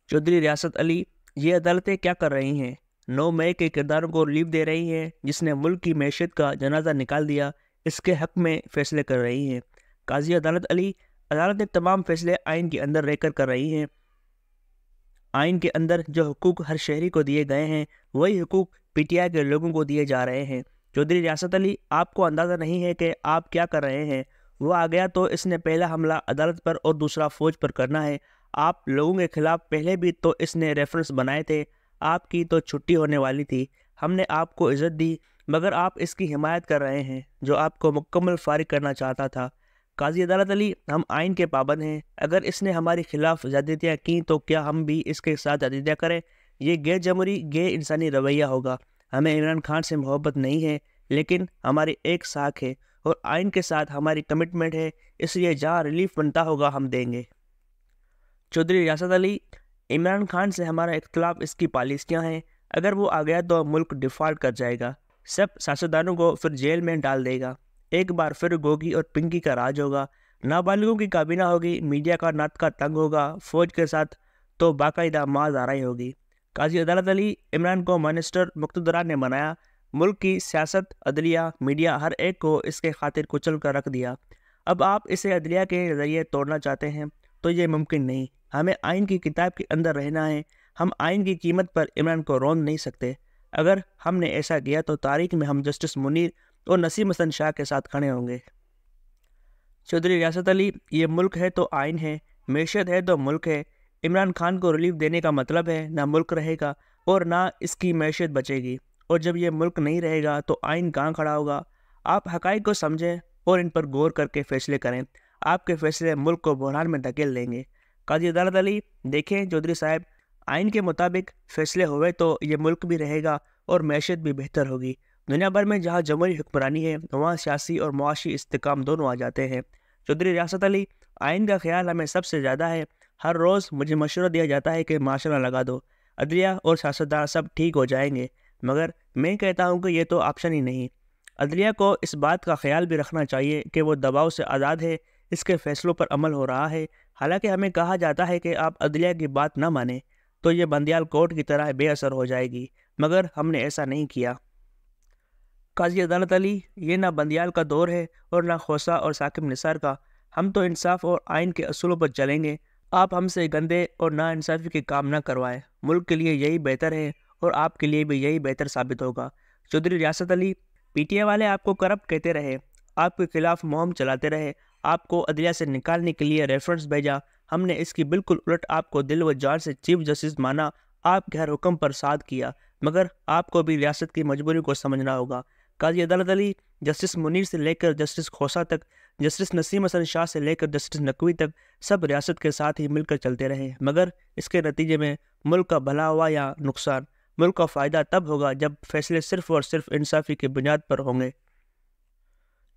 चौधरी रियासत अली, ये अदालतें क्या कर रही हैं? 9 मई के किरदारों को रिलीफ दे रही हैं, जिसने मुल्क की मैशत का जनाजा निकाल दिया, इसके हक में फैसले कर रही हैं। काजी अदालत अली, अदालतें तमाम फैसले आइन के अंदर रहकर कर रही हैं। आइन के अंदर जो हुकूक हर शहरी को दिए गए हैं, वही हुकूक पीटीआई के लोगों को दिए जा रहे हैं। चौधरी रियासत अली, आपको अंदाज़ा नहीं है कि आप क्या कर रहे हैं। वो आ गया तो इसने पहला हमला अदालत पर और दूसरा फौज पर करना है। आप लोगों के खिलाफ पहले भी तो इसने रेफरेंस बनाए थे। आपकी तो छुट्टी होने वाली थी, हमने आपको इज़्ज़त दी, मगर आप इसकी हिमायत कर रहे हैं जो आपको मुकम्मल फारिग करना चाहता था। काजी अदालत अली, हम आइन के पाबंद हैं। अगर इसने हमारे खिलाफ ज़्यादतियाँ की तो क्या हम भी इसके साथ ज़्यादतियाँ करें? ये गैर जमहूरी गैर इंसानी रवैया होगा। हमें इमरान खान से मोहब्बत नहीं है, लेकिन हमारी एक साख है और आइन के साथ हमारी कमिटमेंट है, इसलिए जहाँ रिलीफ बनता होगा हम देंगे। चौधरी रियासत अली, इमरान खान से हमारा इख्तलाफ इसकी पॉलिसियाँ हैं। अगर वो आ गया तो मुल्क डिफ़ॉल्ट कर जाएगा, सब सियासतदानों को फिर जेल में डाल देगा। एक बार फिर गोगी और पिंकी का राज होगा, नाबालिगों की काबीना होगी, मीडिया का नाटका तंग होगा, फौज के साथ तो बाकायदा माज़ाराई होगी। काजी अदालत अली, इमरान को मिनिस्टर मुक़्तदरा ने बनाया, मुल्क की सियासत, अदलिया, मीडिया हर एक को इसके खातिर कुचल कर रख दिया। अब आप इसे अदलिया के ज़रिए तोड़ना चाहते हैं तो ये मुमकिन नहीं। हमें आइन की किताब के अंदर रहना है। हम आइन की कीमत पर इमरान को रोन नहीं सकते। अगर हमने ऐसा किया तो तारीख में हम जस्टिस मुनीर और नसीम हसन शाह के साथ खड़े होंगे। चौधरी रियासत अली, ये मुल्क है तो आइन है, मैशत है तो मुल्क है। इमरान खान को रिलीफ देने का मतलब है ना मुल्क रहेगा और ना इसकी मैशत बचेगी, और जब ये मुल्क नहीं रहेगा तो आइन कहाँ खड़ा होगा? आप हक़ाइक़ को समझें और इन पर गौर करके फ़ैसले करें। आपके फ़ैसले मुल्क को बहरान में धकेल देंगे। काजी अदालत अली, देखें चौधरी साहब, आइन के मुताबिक फ़ैसले हुए तो ये मुल्क भी रहेगा और मैशत भी बेहतर होगी। दुनिया भर में जहाँ जमहूरी हुक्मरानी है, वहाँ सियासी और मुआशी इस्तेकाम दोनों आ जाते हैं। चौधरी रियासत अली, आइन का ख्याल हमें सबसे ज़्यादा है। हर रोज़ मुझे मशवरा दिया जाता है कि माशरा लगा दो, अदलिया और सियासतदान सब ठीक हो जाएंगे, मगर मैं कहता हूँ कि ये तो ऑप्शन ही नहीं। अदलिया को इस बात का ख्याल भी रखना चाहिए कि वो दबाव से आज़ाद है, इसके फ़ैसलों पर अमल हो रहा है। हालांकि हमें कहा जाता है कि आप अदलिया की बात न माने तो ये बंदियाल कोर्ट की तरह बेअसर हो जाएगी, मगर हमने ऐसा नहीं किया। काजी अदालत अली, ये ना बंदियाल का दौर है और ना खोसा और साकिब निसार का। हम तो इंसाफ और आइन के असूलों पर चलेंगे। आप हमसे गंदे और नाइंसाफ़ी के काम ना करवाएं। मुल्क के लिए यही बेहतर है और आपके लिए भी यही बेहतर साबित होगा। चौधरी रियासत अली, पीटीआई वाले आपको करप्ट कहते रहे, आपके खिलाफ मुहिम चलाते रहे, आपको अदलिया से निकालने के लिए रेफरेंस भेजा। हमने इसकी बिल्कुल उलट आपको दिल व जान से चीफ जस्टिस माना, आपके हर हुक्म पर साथ किया, मगर आपको भी रियासत की मजबूरी को समझना होगा। काजी अदालत अली, जस्टिस मुनीर से लेकर जस्टिस खोसा तक, जस्टिस नसीम हसन शाह से लेकर जस्टिस नकवी तक, सब रियासत के साथ ही मिलकर चलते रहे, मगर इसके नतीजे में मुल्क का भला हुआ या नुकसान। मुल्क का फ़ायदा तब होगा जब फैसले सिर्फ़ और सिर्फ इंसाफ़ी की बुनियाद पर होंगे।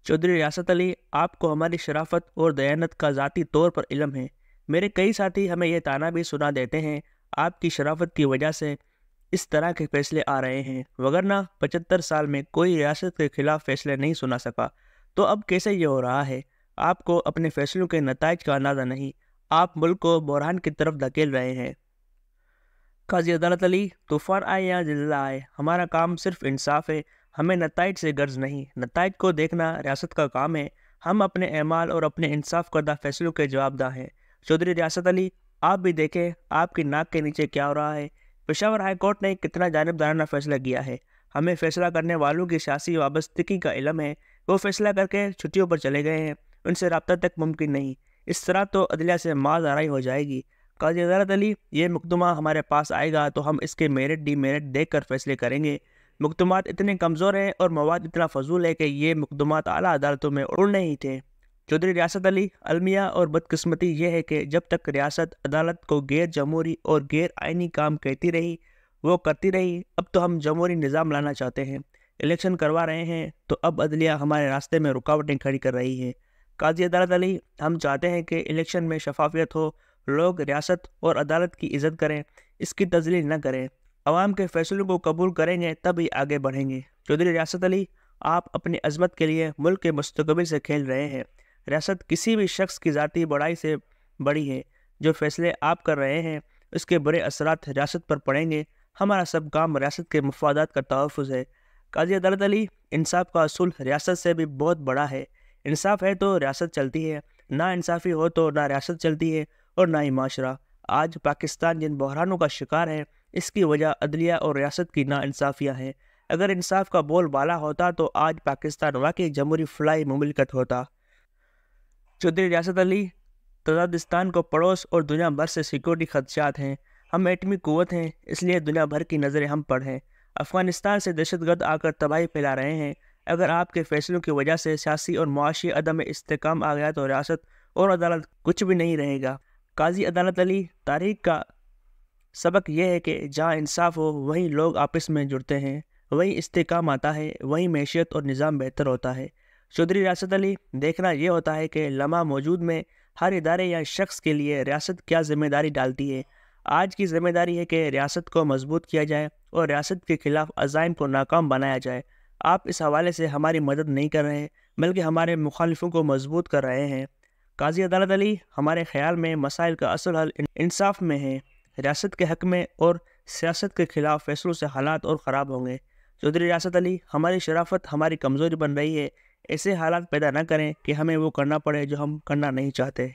चौधरी रियासत अली, आपको हमारी शराफत और दयानत का ज़ाती तौर पर इल्म है। मेरे कई साथी हमें यह ताना भी सुना देते हैं, आपकी शराफत की वजह से इस तरह के फैसले आ रहे हैं, वगरना 75 साल में कोई रियासत के खिलाफ फैसले नहीं सुना सका। तो अब कैसे ये हो रहा है? आपको अपने फैसलों के नताइज का अंदाज़ा नहीं, आप मुल्क को बहरान की तरफ धकेल रहे हैं। काजी अदालत अली, तूफ़ान आए या ज़िल्ज़ला आए, हमारा काम सिर्फ इंसाफ है, हमें नताइज से गर्ज नहीं। नताइज को देखना रियासत का काम है। हम अपने एमाल और अपने इंसाफ करदा फैसलों के जवाबदा हैं। चौधरी रियासत अली, आप भी देखें आपकी नाक के नीचे क्या हो रहा है। पेशावर हाई कोर्ट ने कितना जानिबदाराना फैसला किया है। हमें फैसला करने वालों की सियासी वाबस्तगी का इल्म है, वो फैसला करके छुट्टियों पर चले गए हैं, उनसे रब्ता तक मुमकिन नहीं। इस तरह तो अदलिया से माज़ाराई हो जाएगी। काजी अदालत अली, ये मुकदमा हमारे पास आएगा तो हम इसके मेरिट डीमेरिट देख कर फैसले करेंगे। मुकदमात इतने कमज़ोर हैं और मवाद इतना फजूल है कि ये मुकदमात आला अदालतों में उड़ने ही थे। चौधरी रियासत अली, अलमिया और बदकिस्मती ये है कि जब तक रियासत अदालत को गैर जमहूरी और गैर आइनी काम कहती रही वो करती रही। अब तो हम जमहूरी निज़ाम लाना चाहते हैं, इलेक्शन करवा रहे हैं, तो अब अदलिया हमारे रास्ते में रुकावटें खड़ी कर रही है। काजी अदालत अली, हम चाहते हैं कि इलेक्शन में शफाफियत हो, लोग रियासत और अदालत की इज़्ज़त करें, इसकी तज़लील न करें। अवाम के फैसलों को कबूल करेंगे तभी आगे बढ़ेंगे। चौधरी रियासत अली, आप अपनी अजमत के लिए मुल्क के मुस्तकबिल से खेल रहे हैं। रियासत किसी भी शख्स की ज़ाती बड़ाई से बड़ी है। जो फैसले आप कर रहे हैं اس کے برے اثرات ریاست پر پڑیں گے۔ ہمارا سب کام ریاست کے مفادات کا تحفظ ہے۔ قاضی عدالت علی، انصاف کا اصول ریاست سے بھی بہت بڑا ہے۔ انصاف ہے تو ریاست چلتی ہے، نہ انصافی ہو تو نہ ریاست چلتی ہے اور نہ ہی معاشرہ۔ آج پاکستان جن بحرانوں کا شکار ہے، اس کی وجہ عدلیہ اور ریاست کی ناانصافیاں ہیں۔ اگر انصاف کا بول بالا ہوتا تو آج پاکستان واقعی جمہوری فلاحی مملکت ہوتا۔ چودھری ریاست علی، تزادستان کو پڑوس اور دنیا بھر سے سیکورٹی خدشات ہیں۔ ہم ایٹمی قوت ہیں، اس لیے دنیا بھر کی نظریں ہم پر ہیں۔ افغانستان سے دہشت گرد آ کر تباہی پھیلا رہے ہیں۔ اگر آپ کے فیصلوں کی وجہ سے سیاسی اور معاشی عدم استحکام آ گیا تو ریاست اور عدالت کچھ بھی نہیں رہے گا۔ قاضی عدالت علی، تاریخ کا سبق یہ ہے کہ جہاں انصاف ہو وہیں لوگ آپس میں جڑتے ہیں، وہیں استحکام آتا ہے، وہیں معیشت اور نظام بہتر ہوتا ہے۔ چودھری ریاست علی، دیکھنا یہ ہوتا ہے کہ لمحہ موجود میں ہر ادارے یا شخص کے لیے ریاست کیا ذمہ داری ڈالتی ہے۔ آج کی ذمہ داری ہے کہ ریاست کو مضبوط کیا جائے اور ریاست کے خلاف عزائم کو ناکام بنایا جائے۔ آپ اس حوالے سے ہماری مدد نہیں کر رہے بلکہ ہمارے مخالفوں کو مضبوط کر رہے ہیں۔ قاضی عدالت علی، ہمارے خیال میں مسائل کا اصل حل انصاف میں ہے، ریاست کے حق میں، اور سیاست کے خلاف فیصلوں سے حالات اور خراب ہوں گے۔ چودھری ریاست علی، ہماری شرافت ہماری کمزوری بن رہی ہے۔ ایسے حالات پیدا نہ کریں کہ ہمیں وہ کرنا پڑے جو ہم کرنا نہیں چاہتے۔